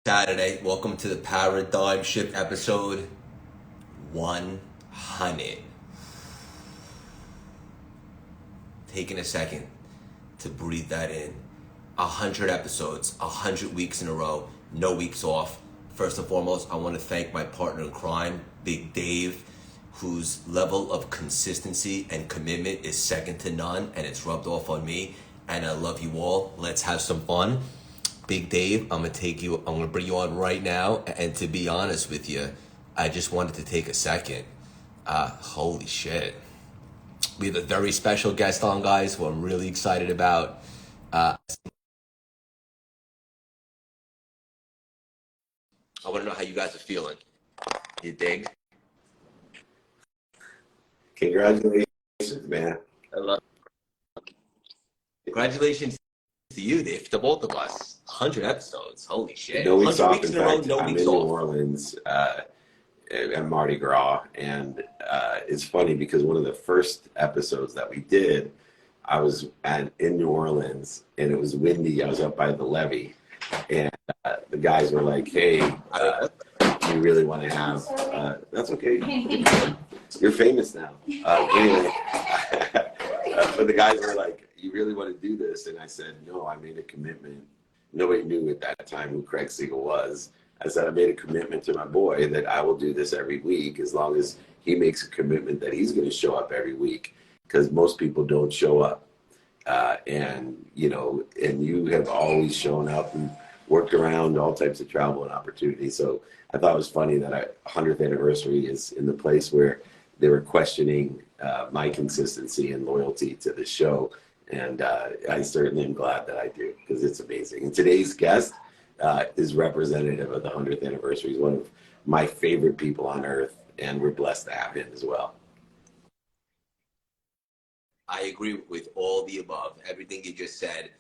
Saturday. Welcome to the Paradigm Shift episode 100. Taking a second to breathe that in. 100 episodes, 100 weeks in a row, no weeks off. First and foremost, I want to thank my partner in crime, Big Dave, whose level of consistency and commitment is second to none, and it's rubbed off on me. And I love you all. Let's have some fun. Big Dave, I'm gonna bring you on right now. And to be honest with you, I just wanted to take a second. Holy shit. We have a very special guest on, guys, who I'm really excited about. I want to know how you guys are feeling. You dig? Congratulations, man. I love it. Congratulations to you, Dave, to both of us. 100 episodes. Holy shit. No weeks 100 off. weeks In in a row, fact, no I'm weeks in New off. Orleans at Mardi Gras, and it's funny because one of the first episodes that we did, I was in New Orleans, and it was windy. I was up by the levee, and the guys were like, "Hey, you really want to have?" That's okay. You're famous now. Anyway, but the guys were like, "You really want to do this?" And I said, "No, I made a commitment." Nobody knew at that time who Craig Siegel was. I said, I made a commitment to my boy that I will do this every week as long as he makes a commitment that he's going to show up every week, because most people don't show up. And you have always shown up and worked around all types of travel and opportunities. So I thought it was funny that our 100th anniversary is in the place where they were questioning my consistency and loyalty to the show. And I certainly am glad that I do, because it's amazing. And today's guest is representative of the 100th anniversary. He's one of my favorite people on earth, and we're blessed to have him as well. I agree with all the above, everything you just said.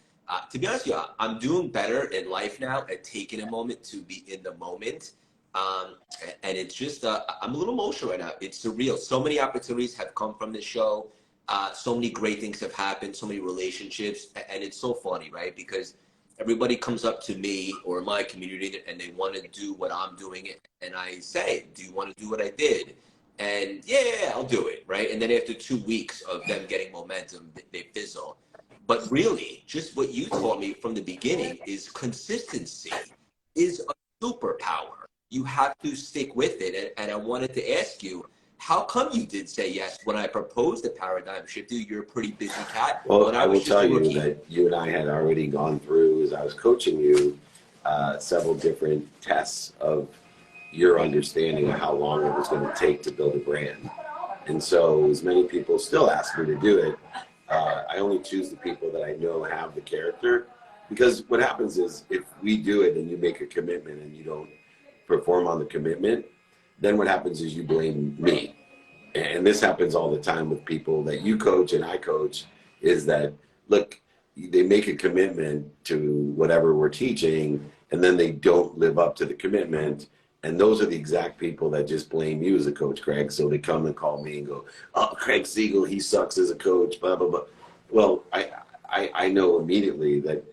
To be honest with you, I'm doing better in life now at taking a moment to be in the moment. And it's just, I'm a little emotional right now. It's surreal. So many opportunities have come from this show. So many great things have happened, so many relationships. And it's so funny, right? Because everybody comes up to me or my community and they want to do what I'm doing. And I say, do you want to do what I did? And yeah, I'll do it, right? And then after 2 weeks of them getting momentum, they fizzle. But really, just what you taught me from the beginning is consistency is a superpower. You have to stick with it. And I wanted to ask you, how come you did say yes when I proposed the paradigm shift? Dude, you're a pretty busy cat. Well, I will tell you that you and I had already gone through, as I was coaching you, several different tests of your understanding of how long it was going to take to build a brand. And so as many people still ask me to do it, I only choose the people that I know have the character. Because what happens is, if we do it and you make a commitment and you don't perform on the commitment, then what happens is you blame me. And this happens all the time with people that you coach and I coach, is that, look, they make a commitment to whatever we're teaching, and then they don't live up to the commitment. And those are the exact people that just blame you as a coach, Craig. So they come and call me and go, "Oh, Craig Siegel, he sucks as a coach, blah, blah, blah." Well, I know immediately that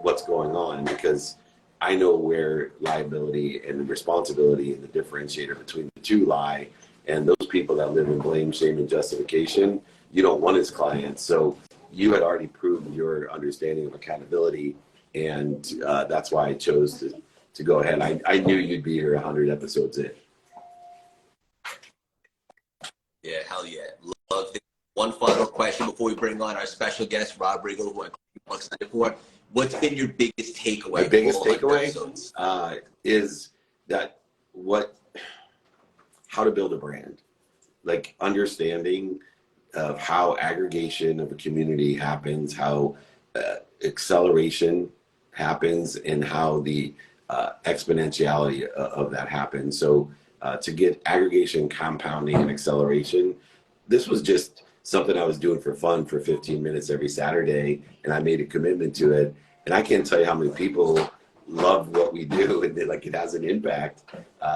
what's going on, because I know where liability and responsibility and the differentiator between the two lie. And those people that live in blame, shame, and justification, you don't want as clients. So you had already proved your understanding of accountability, and that's why I chose to go ahead. I knew you'd be here 100 episodes in. Yeah, hell yeah. Love it. One final question before we bring on our special guest, Rob Riggle, who I'm excited for. What's been your biggest takeaway? My biggest takeaway is that how to build a brand, like understanding of how aggregation of a community happens, how acceleration happens, and how the exponentiality of that happens. So to get aggregation, compounding, and acceleration, this was just something I was doing for fun for 15 minutes every Saturday, and I made a commitment to it. And I can't tell you how many people love what we do, and it has an impact.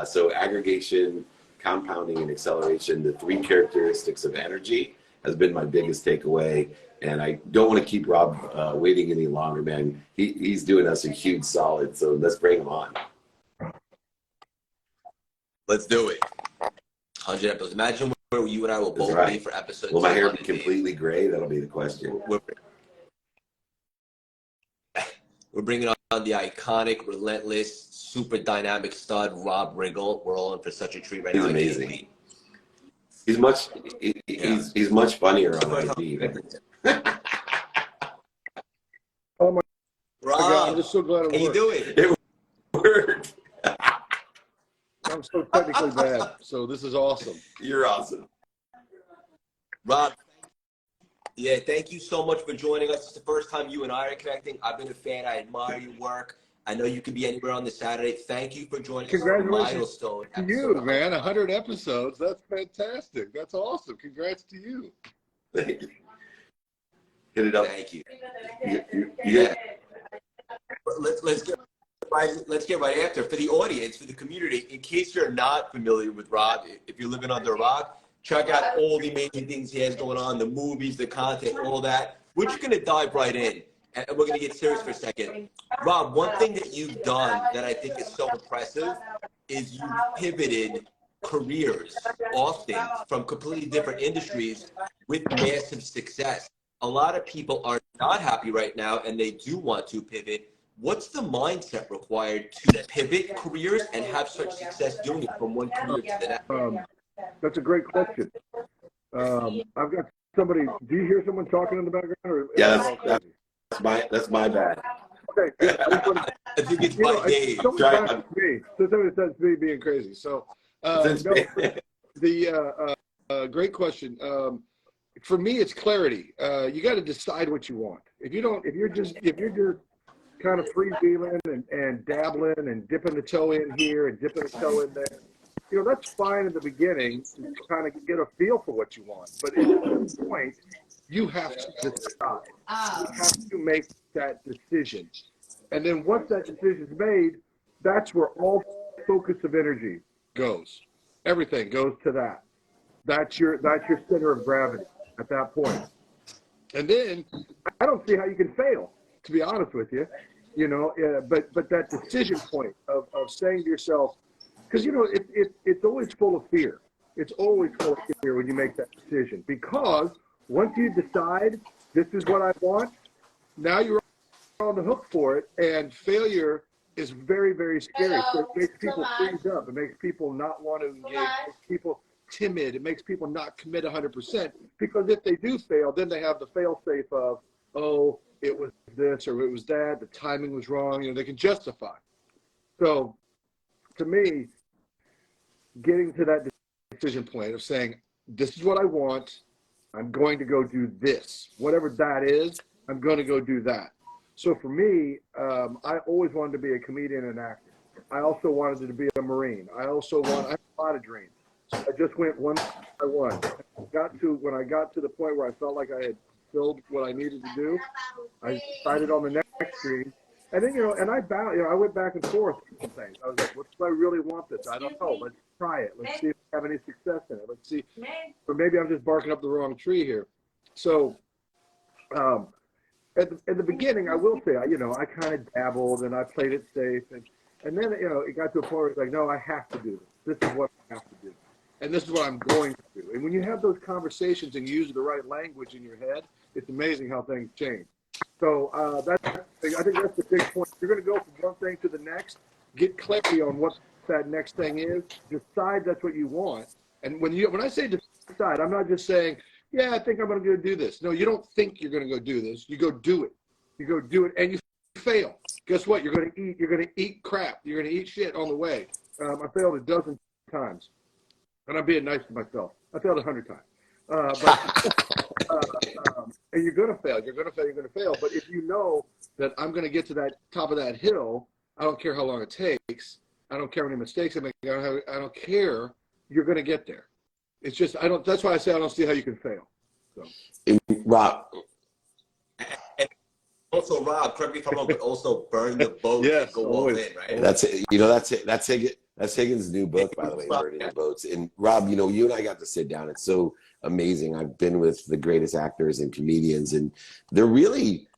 So aggregation, compounding, and acceleration, the three characteristics of energy, has been my biggest takeaway. And I don't want to keep Rob waiting any longer, man. He's doing us a huge solid, so let's bring him on. Let's do it. 100 episodes. Imagine where you and I will both be for episode 200. Will my hair be completely gray? That'll be the question. We're bringing on the iconic, relentless, super dynamic stud, Rob Riggle. We're all in for such a treat right now. He's amazing. He's much funnier on IG. Oh my Rob, God, I'm just so glad it worked. how you doing? It worked. I'm so technically bad, so this is awesome. You're awesome. Rob, yeah, thank you so much for joining us. It's the first time you and I are connecting. I've been a fan. I admire your work. I know you could be anywhere on the Saturday. Thank you for joining us. Congratulations Milestone to you, man. 100 episodes. That's fantastic. That's awesome. Congrats to you. Thank you. Hit it up. Thank you. Yeah. Let's get right after. For the audience, for the community, in case you're not familiar with Rob, if you're living under a rock, check out all the amazing things he has going on, the movies, the content, all that. We're just going to dive right in, and we're going to get serious for a second. Rob, one thing that you've done that I think is so impressive is you've pivoted careers often from completely different industries with massive success. A lot of people are not happy right now, and they do want to pivot. What's the mindset required to pivot careers and have such success doing it from one career to the next? That's a great question. I've got somebody. Do you hear someone talking in the background? Or Yeah, that's my bad. Okay. I think it's my Dave. Somebody says me being crazy. So, great question. For me, it's clarity. You got to decide what you want. If you're just kind of freewheeling and dabbling and dipping the toe in here and dipping the toe in there, that's fine in the beginning to kind of get a feel for what you want. But at some point, you have to decide. You have to make that decision. And then once that decision is made, that's where all focus of energy goes. Everything goes to that. That's your center of gravity at that point. And then I don't see how you can fail, to be honest with you. But that decision point of saying to yourself, because it's always full of fear. It's always full of fear when you make that decision, because once you decide this is what I want, now you're on the hook for it, and failure is very, very scary. So it makes people freeze up. It makes people not want to engage. It makes people timid. It makes people not commit 100%, because if they do fail, then they have the fail-safe of, oh, it was this or it was that, the timing was wrong. They can justify. So to me, getting to that decision point of saying, this is what I want, I'm going to go do this. Whatever that is, I'm going to go do that. So for me, I always wanted to be a comedian and actor. I also wanted to be a Marine. I have a lot of dreams. So I just went one by one. When I got to the point where I felt like I had filled what I needed to do, I decided on the next dream. And then, and I went back and forth on things. I was like, what do I really want this? I don't know. Let's try it. Let's see if we have any success in it. Let's see. Or maybe I'm just barking up the wrong tree here. So at the beginning, I will say, I kind of dabbled and I played it safe. And then, it got to a point where it's like, no, I have to do this. This is what I have to do. And this is what I'm going to do. And when you have those conversations and use the right language in your head, it's amazing how things change. So I think that's the big point. You're going to go from one thing to the next, get clarity on what that next thing is, decide that's what you want. And when I say decide, I'm not just saying, yeah, I think I'm going to go do this. No, you don't think you're going to go do this. You go do it. You go do it, and you fail. Guess what? You're going to eat crap. You're going to eat shit on the way. I failed a dozen times, and I'm being nice to myself. I failed 100 times. And you're going to fail. You're going to fail. You're going to fail. But if you know that I'm going to get to that top of that hill, I don't care how long it takes. I don't care how many mistakes I make. I don't care. You're going to get there. It's just that's why I say I don't see how you can fail. So. Rob. And also, Rob, correct me if I'm wrong, but also burn the boat and go all in, right? That's it. That's Higgins' new book, by the way, Burning the Boats. And Rob, you and I got to sit down. It's so amazing. I've been with the greatest actors and comedians, and they're really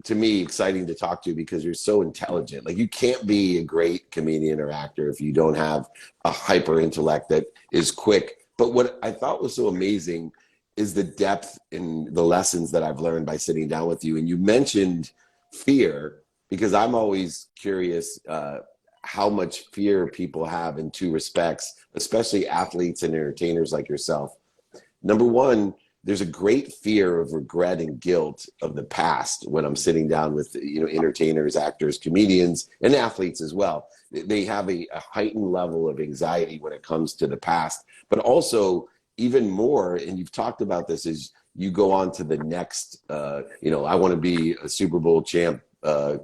to me, exciting to talk to because you're so intelligent. Like, you can't be a great comedian or actor if you don't have a hyper intellect that is quick. But what I thought was so amazing is the depth in the lessons that I've learned by sitting down with you. And you mentioned fear, because I'm always curious how much fear people have in two respects, especially athletes and entertainers like yourself. Number one, there's a great fear of regret and guilt of the past when I'm sitting down with, entertainers, actors, comedians, and athletes as well. They have a heightened level of anxiety when it comes to the past, but also even more, and you've talked about this, is you go on to the next, I want to be a Super Bowl champ,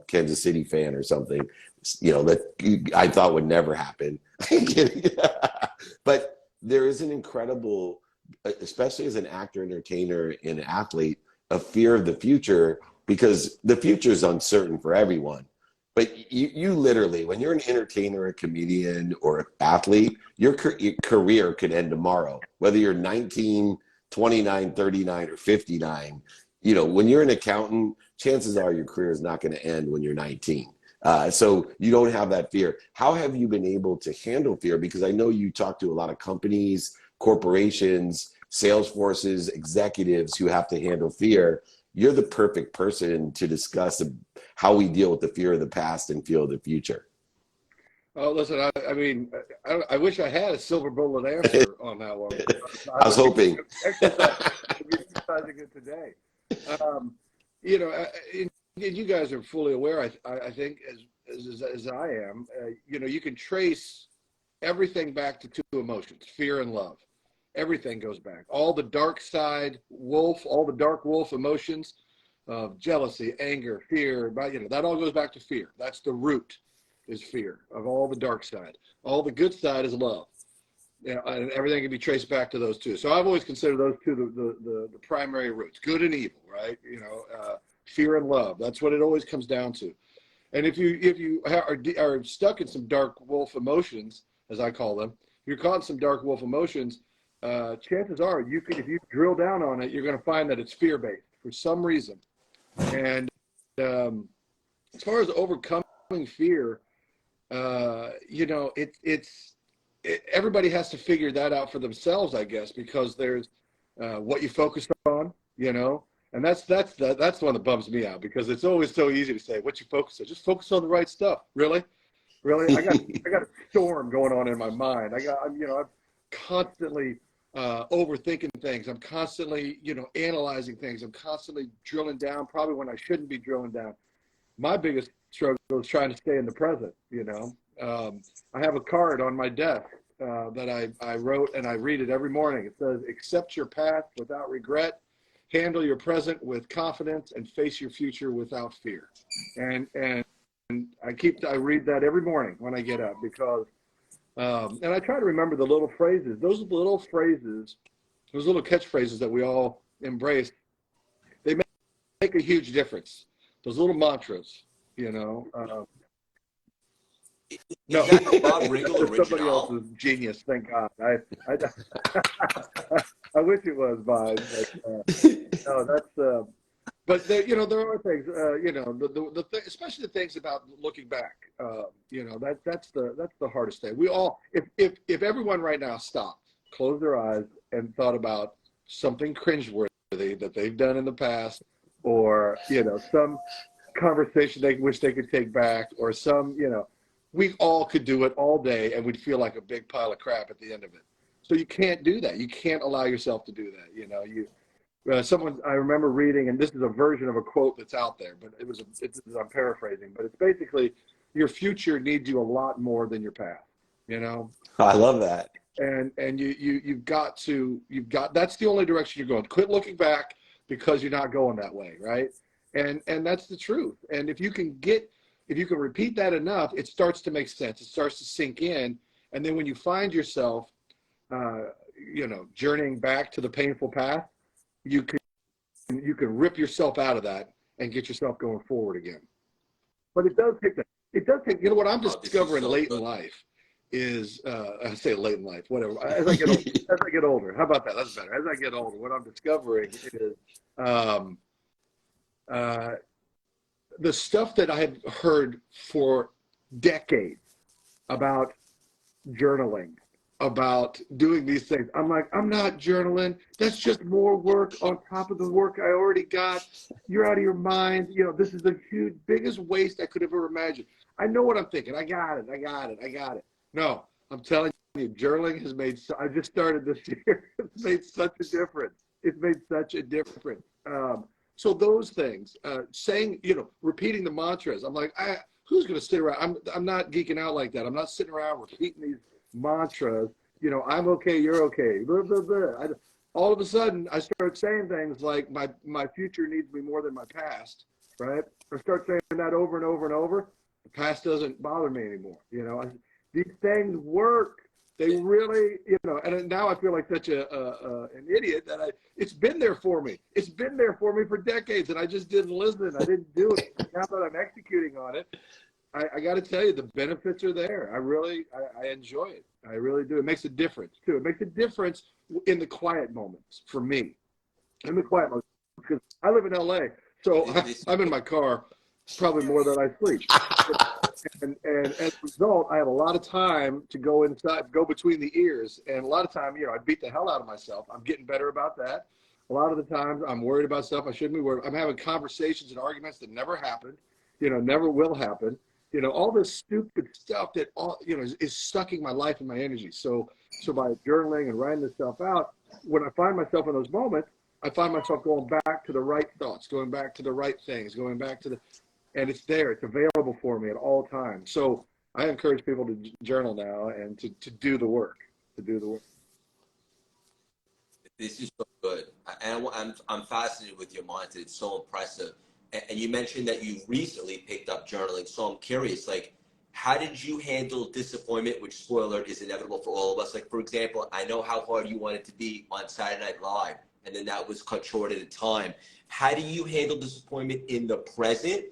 Kansas City fan or something, that I thought would never happen. I'm kidding. But there is an incredible, especially as an actor, entertainer, and athlete, a fear of the future, because the future is uncertain for everyone. But you literally, when you're an entertainer, a comedian, or an athlete, your career could end tomorrow, whether you're 19, 29, 39, or 59. When you're an accountant, chances are your career is not going to end when you're 19. So you don't have that fear. How have you been able to handle fear? Because I know you talk to a lot of companies, corporations, sales forces, executives who have to handle fear. You're the perfect person to discuss how we deal with the fear of the past and fear of the future. Oh, listen, I wish I had a silver bullet answer on that one. I was hoping. Exercising it today. And you guys are fully aware, I think, as I am, you can trace everything back to two emotions, fear and love. Everything goes back. All the dark side wolf, all the dark wolf emotions of jealousy, anger, fear, that all goes back to fear. That's the root, is fear of all the dark side. All the good side is love. And everything can be traced back to those two. So I've always considered those two the primary roots, good and evil, right? Fear and love. That's what it always comes down to. And if you are stuck in some dark wolf emotions, as I call them, you're caught in some dark wolf emotions, chances are if you drill down on it, you're going to find that it's fear-based for some reason. And as far as overcoming fear, everybody has to figure that out for themselves, I guess, because there's what you focus on, and that's the one that bums me out, because it's always so easy to say what you focus on. Just focus on the right stuff. Really, I got a storm going on in my mind. I'm constantly overthinking things. I'm constantly, analyzing things. I'm constantly drilling down, probably when I shouldn't be drilling down. My biggest struggle is trying to stay in the present. I have a card on my desk that I wrote, and I read it every morning. It says, "Accept your path without regret, handle your present with confidence, and face your future without fear." And I read that every morning when I get up, because and I try to remember the little phrases. Those little catchphrases that we all embrace, they make a huge difference. Those little mantras, No, Is that a Rob Riggle somebody original? else's genius. Thank God. I wish it was mine, but no, that's. But there are things, especially the things about looking back. That's the hardest thing. We all, if everyone right now stopped, closed their eyes, and thought about something cringeworthy that they've done in the past, or some conversation they wish they could take back, or some, we all could do it all day, and we'd feel like a big pile of crap at the end of it. So you can't do that. You can't allow yourself to do that. Someone I remember reading, and this is a version of a quote that's out there, but I'm paraphrasing, but it's basically, your future needs you a lot more than your past. I love that. And you've got that's the only direction you're going. Quit looking back, because you're not going that way, right? And that's the truth. And if you can repeat that enough, it starts to make sense. It starts to sink in, and then when you find yourself, journeying back to the painful path, you can rip yourself out of that and get yourself going forward again. But it does take what I'm discovering late in life is, I say late in life, whatever. As I get older, how about that? That's better. As I get older, what I'm discovering is, the stuff that I had heard for decades about journaling, about doing these things. I'm like, I'm not journaling. That's just more work on top of the work I already got. You're out of your mind. You know, this is the huge, biggest waste I could have ever imagined. I know what I'm thinking. I got it. I got it. I got it. No, I'm telling you, journaling has made, I just started this year. It's made such a difference. It's made such a difference. So those things, saying, you know, repeating the mantras. I'm like, who's going to sit around? I'm not geeking out like that. I'm not sitting around repeating these mantras. You know, I'm okay, you're okay. Blah, blah, blah. All of a sudden, I start saying things like my future needs me more than my past, right? I start saying that over and over and over. The past doesn't bother me anymore. You know, these things work. They really, you know, and now I feel like such an idiot that it's been there for me. It's been there for me for decades, and I just didn't listen. I didn't do it. Now that I'm executing on it, I got to tell you, the benefits are there. I enjoy it. I really do. It makes a difference, too. It makes a difference in the quiet moments for me. In the quiet moments, because I live in LA, so I'm in my car probably more than I sleep. And as a result, I have a lot of time to go inside, go between the ears. And a lot of time, you know, I beat the hell out of myself. I'm getting better about that. A lot of the times I'm worried about stuff I shouldn't be worried. I'm having conversations and arguments that never happened, you know, never will happen. You know, all this stupid stuff that, all you know, is sucking my life and my energy. So by journaling and writing this stuff out, when I find myself in those moments, I find myself going back to the right thoughts, going back to the right things, going back to and it's there. It's available for me at all times. So I encourage people to journal now and to do the work, This is so good. And I'm fascinated with your mindset. It's so impressive. And you mentioned that you recently picked up journaling. So I'm curious, like, how did you handle disappointment, which, spoiler alert, is inevitable for all of us? Like, for example, I know how hard you wanted to be on Saturday Night Live, and then that was cut short at a time. How do you handle disappointment in the present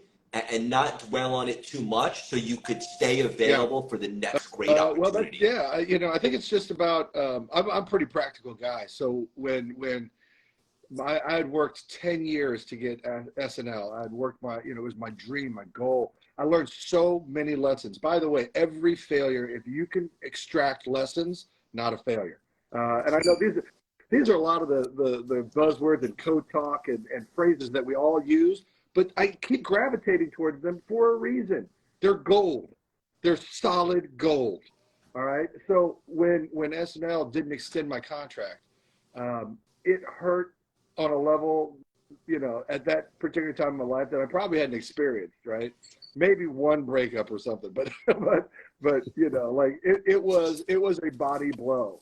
and not dwell on it too much so you could stay available for the next great opportunity? You know, I think it's just about, I'm a pretty practical guy. So when I had worked 10 years to get SNL, I had worked it was my dream, my goal. I learned so many lessons. By the way, every failure, if you can extract lessons, not a failure. And I know these are a lot of the buzzwords and code talk and phrases that we all use. But I keep gravitating towards them for a reason. They're gold. They're solid gold. All right. So when SNL didn't extend my contract, it hurt on a level, you know, at that particular time in my life that I probably hadn't experienced. Right. Maybe one breakup or something, but you know, like it was a body blow.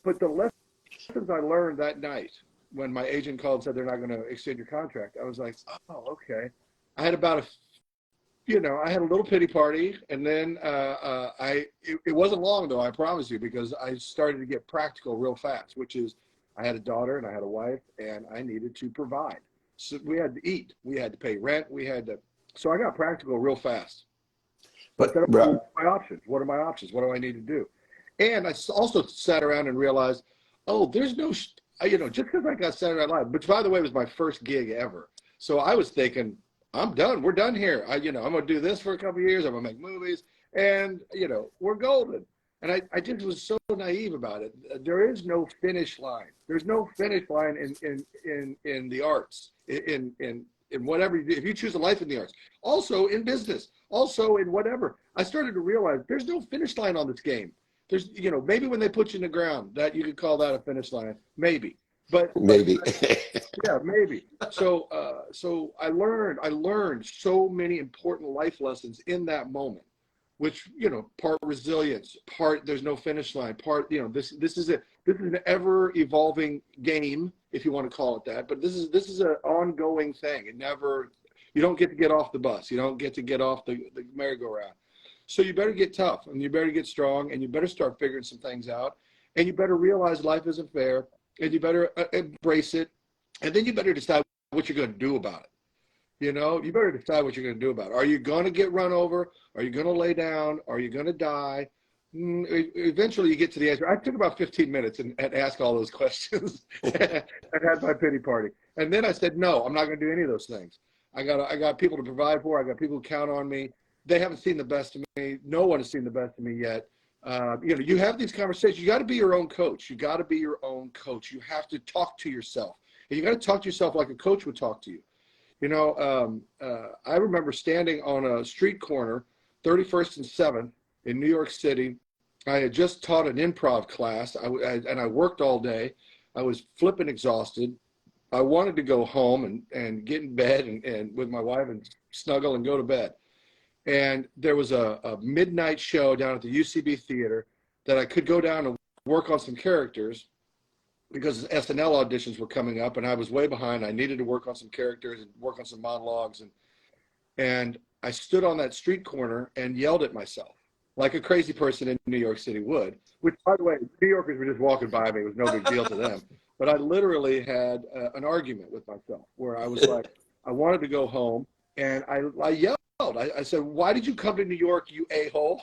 But the lessons I learned that night, when my agent called and said they're not going to extend your contract, I was like, oh, okay. I had I had a little pity party, and then it wasn't long though, I promise you, because I started to get practical real fast, which is I had a daughter and I had a wife, and I needed to provide. So we had to eat, we had to pay rent, so I got practical real fast. But then what are my options? What are my options? What do I need to do? And I also sat around and realized, oh, there's no, you know, just because I got Saturday Night Live, which by the way was my first gig ever. So I was thinking, I'm done. We're done here. I'm going to do this for a couple of years. I'm going to make movies, and, you know, we're golden. And I just was so naive about it. There is no finish line. There's no finish line in the arts, in whatever you do. If you choose a life in the arts, also in business, also in whatever. I started to realize there's no finish line on this game. There's, you know, maybe when they put you in the ground, that you could call that a finish line, maybe. But maybe. Yeah, maybe. So I learned so many important life lessons in that moment, which, you know, part resilience, part there's no finish line, part, you know, this is an ever evolving game, if you want to call it that. But this is an ongoing thing. You don't get to get off the bus. You don't get to get off the merry-go-round. So you better get tough, and you better get strong, and you better start figuring some things out, and you better realize life isn't fair, and you better embrace it, and then you better decide what you're going to do about it. You know, you better decide what you're going to do about it. Are you going to get run over? Are you going to lay down? Are you going to die? Eventually you get to the answer. I took about 15 minutes and asked all those questions and had my pity party. And then I said, no, I'm not going to do any of those things. I got people to provide for. I got people who count on me. They haven't seen the best of me. No one has seen the best of me yet. You have these conversations. You got to be your own coach. You got to be your own coach. You have to talk to yourself. And you got to talk to yourself like a coach would talk to you. I remember standing on a street corner, 31st and 7th in New York City. I had just taught an improv class, and I worked all day. I was flipping exhausted. I wanted to go home and get in bed and with my wife and snuggle and go to bed. And there was a midnight show down at the UCB Theater that I could go down and work on some characters because SNL auditions were coming up and I was way behind. I needed to work on some characters and work on some monologues. And I stood on that street corner and yelled at myself like a crazy person in New York City would, which, by the way, New Yorkers were just walking by me. It was no big deal to them. But I literally had an argument with myself where I was like, I wanted to go home and I yelled. I said, why did you come to New York, you a-hole?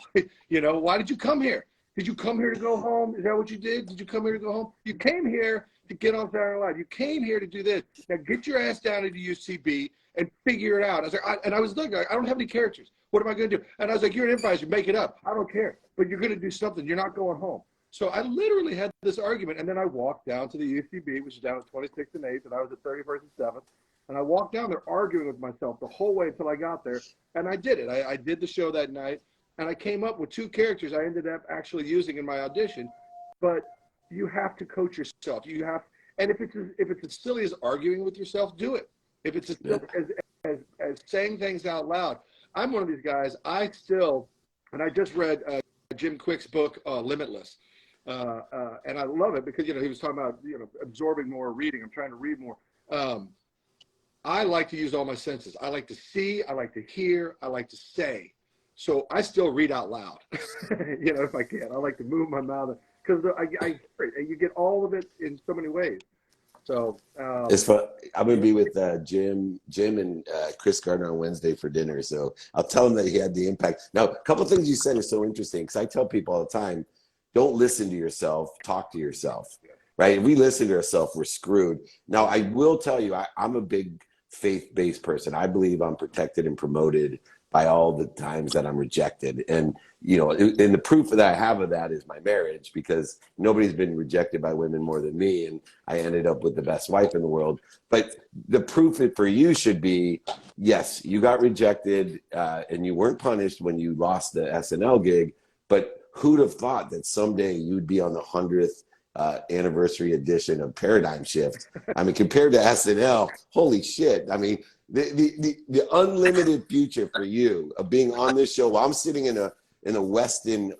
Why did you come here? Did you come here to go home? Is that what you did? Did you come here to go home? You came here to get on Saturday Night Live. You came here to do this. Now get your ass down into UCB and figure it out. I was like, I was looking, I don't have any characters. What am I going to do? And I was like, you're an improviser, make it up. I don't care. But you're going to do something. You're not going home. So I literally had this argument. And then I walked down to the UCB, which is down at 26th and 8th, and I was at 31st and 7th. And I walked down there arguing with myself the whole way until I got there. And I did it. I did the show that night. And I came up with 2 characters I ended up actually using in my audition. But you have to coach yourself. And if it's as silly as arguing with yourself, do it. If it's as silly as saying things out loud. I'm one of these guys. And I just read Jim Quick's book, Limitless. And I love it because, he was talking about, absorbing more, reading. I'm trying to read more. I like to use all my senses. I like to see, I like to hear, I like to say. So I still read out loud, if I can. I like to move my mouth because you get all of it in so many ways. So it's fun. I'm gonna be with Jim and Chris Gardner on Wednesday for dinner. So I'll tell him that he had the impact. Now, a couple of things you said are so interesting because I tell people all the time, don't listen to yourself, talk to yourself. Right? If we listen to ourselves, we're screwed. Now, I will tell you, I'm a big faith-based person. I believe I'm protected and promoted by all the times that I'm rejected. And, and the proof that I have of that is my marriage because nobody's been rejected by women more than me. And I ended up with the best wife in the world. But the proof for you should be, yes, you got rejected and you weren't punished when you lost the SNL gig. But who'd have thought that someday you'd be on the 100th anniversary edition of Paradigm Shift? I mean, compared to SNL, holy shit. I mean, the unlimited future for you of being on this show while I'm sitting in a Westin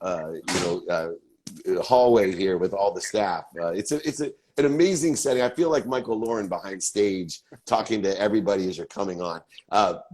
hallway here with all the staff. It's an amazing setting. I feel like Michael Lauren behind stage talking to everybody as you're coming on.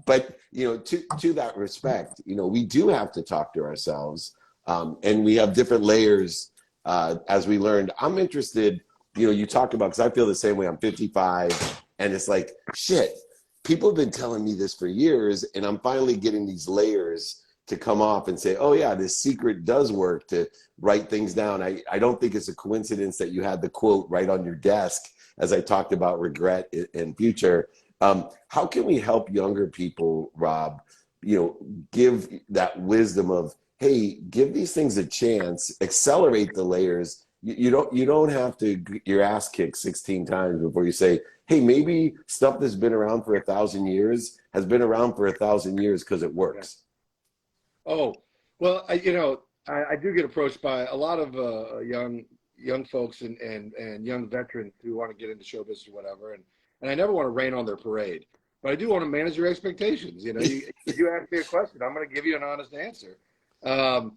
But to that respect, we do have to talk to ourselves, and we have different layers. As we learned, I'm interested, you talk about, because I feel the same way. I'm 55 and it's like, shit, people have been telling me this for years and I'm finally getting these layers to come off and say, oh yeah, this secret does work to write things down. I don't think it's a coincidence that you had the quote right on your desk as I talked about regret and future. How can we help younger people, Rob, give that wisdom of, hey, give these things a chance, accelerate the layers. You don't have to get your ass kicked 16 times before you say, hey, maybe stuff that's been around for 1,000 years has been around for 1,000 years because it works. Oh, well, I do get approached by a lot of young folks and young veterans who want to get into show business or whatever. And I never want to rain on their parade, but I do want to manage your expectations. You ask me a question, I'm going to give you an honest answer. The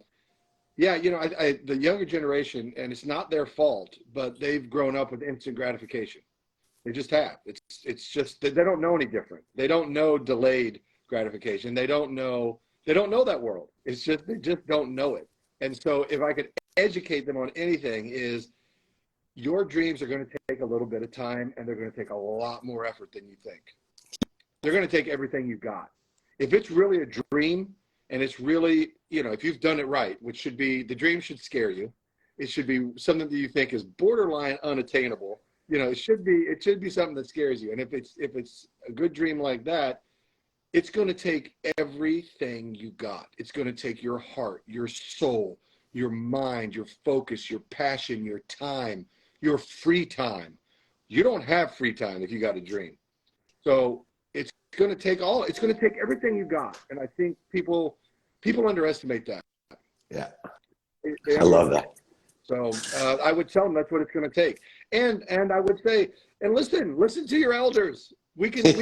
younger generation, and it's not their fault, but they've grown up with instant gratification. They just have. It's just they don't know any different. They don't know delayed gratification. They don't know that world. It's just they just don't know it. And so if I could educate them on anything, is your dreams are going to take a little bit of time, and they're going to take a lot more effort than you think. They're going to take everything you got. If it's really a dream, and it's really, if you've done it right, which should be, the dream should scare you. It should be something that you think is borderline unattainable. It should be something that scares you. And if it's a good dream like that, it's going to take everything you got. It's going to take your heart, your soul, your mind, your focus, your passion, your time, your free time. You don't have free time if you got a dream. So it's going to take it's going to take everything you got. And I think people underestimate that. Yeah. They I love that. So I would tell them that's what it's going to take. And I would say, and listen to your elders. We can give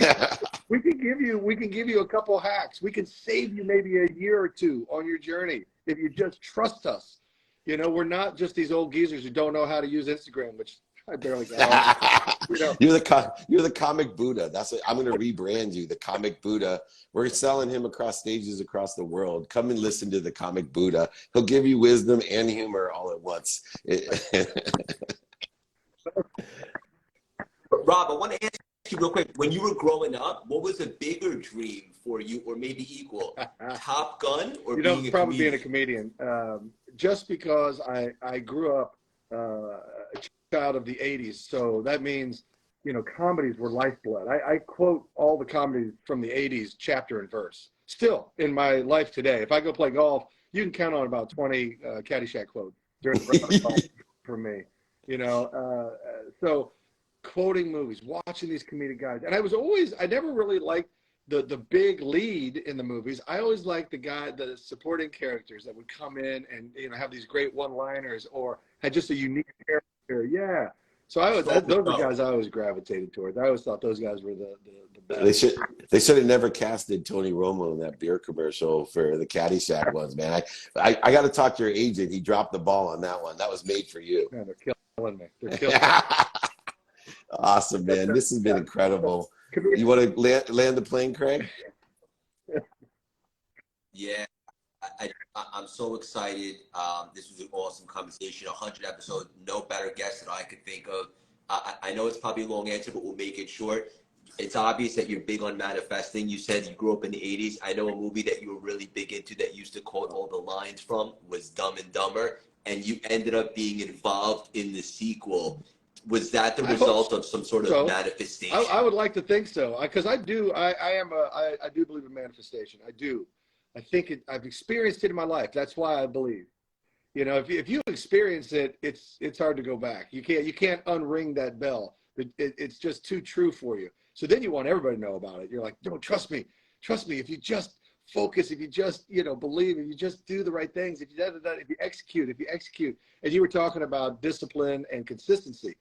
you a couple hacks. We can save you maybe a year or two on your journey if you just trust us. You know, we're not just these old geezers who don't know how to use Instagram, which I barely got on. You know. You're the comic Buddha. That's what I'm going to rebrand you, the comic Buddha. We're selling him across stages across the world. Come and listen to the comic Buddha. He'll give you wisdom and humor all at once. Rob, I want to ask you real quick. When you were growing up, what was a bigger dream for you, or maybe equal? Top Gun or being a probably comedian? being a comedian. Just because I grew up a child of the 80s, so that means, you know, comedies were lifeblood. I quote all the comedies from the 80s chapter and verse still in my life today. If I go play golf, you can count on about 20 Caddyshack quotes during the round of golf from me, you know. So quoting movies, watching these comedic guys. And I never really liked the big lead in the movies. I always liked the supporting characters that would come in and, you know, have these great one-liners or had just a unique character. Yeah. So those are guys I always gravitated towards. I always thought those guys were the best. They should have never casted Tony Romo in that beer commercial for the Caddyshack ones, man. I got to talk to your agent. He dropped the ball on that one. That was made for you. Man, they're killing me. They're killing me. Awesome, man. This has been incredible. You want to land the plane, Craig? Yeah, I'm so excited. This was an awesome conversation. 100 episodes, no better guest that I could think of. I know it's probably a long answer, but we'll make it short. It's obvious that you're big on manifesting. You said you grew up in the 80s. I know a movie that you were really big into that you used to quote all the lines from was Dumb and Dumber, and you ended up being involved in the sequel. Was that the result of some sort of manifestation? I would like to think so, because I do believe in manifestation. I do. I think I've experienced it in my life. That's why I believe. You know, if you experience it, it's hard to go back. You can't unring that bell. It's just too true for you. So then you want everybody to know about it. You're like, no, trust me. If you just focus, if you just, you know, believe, if you just do the right things, if you execute. And you were talking about discipline and consistency.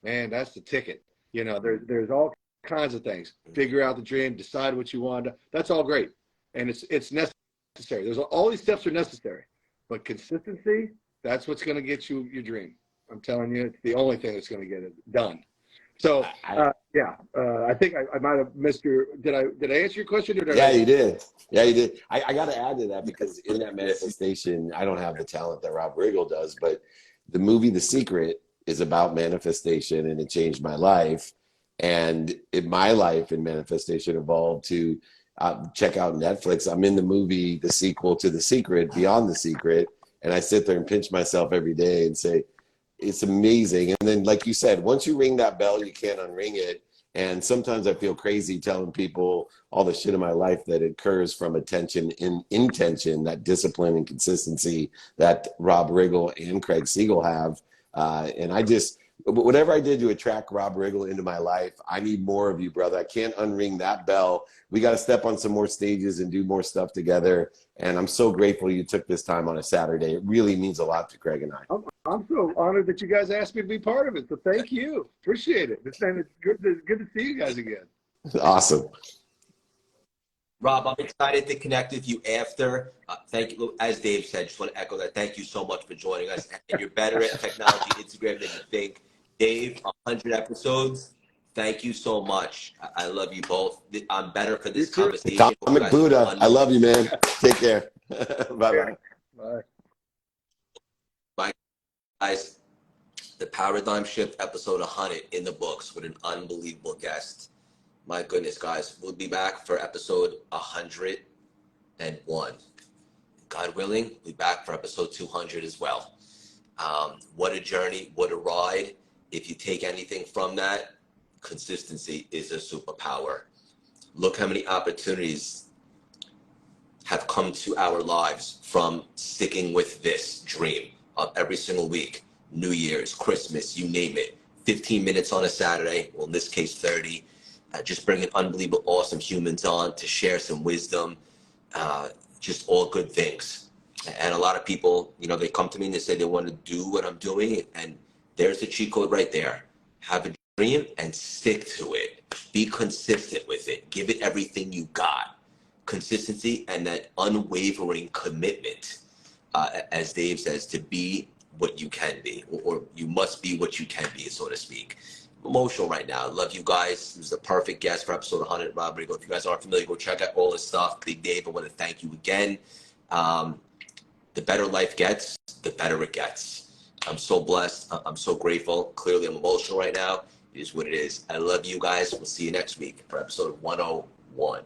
Man, that's the ticket. You know, there's all kinds of things. Figure out the dream, decide what you want. That's all great. And it's necessary. There's all these steps are necessary. But consistency, that's what's going to get you your dream. I'm telling you, it's the only thing that's going to get it done. So, I think I might have missed your. Did I answer your question? Yeah, you did. Yeah, you did. I got to add to that, because in that manifestation, I don't have the talent that Rob Riggle does, but the movie The Secret is about manifestation, and it changed my life. And my life in manifestation evolved to check out Netflix. I'm in the movie, the sequel to The Secret, Beyond the Secret, and I sit there and pinch myself every day and say, it's amazing. And then, like you said, once you ring that bell, you can't unring it. And sometimes I feel crazy telling people all the shit in my life that occurs from intention, that discipline and consistency that Rob Riggle and Craig Siegel have. And whatever I did to attract Rob Riggle into my life, I need more of you, brother. I can't unring that bell. We got to step on some more stages and do more stuff together. And I'm so grateful you took this time on a Saturday. It really means a lot to Craig and I. I'm so honored that you guys asked me to be part of it. So thank you. Appreciate it. It's good to see you guys again. Awesome. Rob, I'm excited to connect with you after. Thank you. As Dave said, just want to echo that. Thank you so much for joining us. And you're better at technology, Instagram than you think. Dave, 100 episodes. Thank you so much. I love you both. I'm better for this conversation. Comic Buddha. I love you, man. Take care. Bye-bye. Bye. Bye, guys. The Paradigm Shift episode 100 in the books with an unbelievable guest. My goodness, guys. We'll be back for episode 101. God willing, we'll be back for episode 200 as well. What a journey. What a ride. If you take anything from that, consistency is a superpower. Look how many opportunities have come to our lives from sticking with this dream of every single week, New Year's, Christmas, you name it. 15 minutes on a Saturday, well, in this case, 30. Just bringing unbelievable, awesome humans on to share some wisdom, just all good things. And a lot of people, you know, they come to me and they say they want to do what I'm doing. And there's the cheat code right there. Have a dream and stick to it. Be consistent with it. Give it everything you got. Consistency and that unwavering commitment, as Dave says, to be what you can be, or you must be what you can be, so to speak. I'm emotional right now. I love you guys. He was the perfect guest for episode 100, Rob Riggle. If you guys aren't familiar, go check out all his stuff. Big Dave, I want to thank you again. The better life gets, the better it gets. I'm so blessed. I'm so grateful. Clearly, I'm emotional right now. It is what it is. I love you guys. We'll see you next week for episode 101.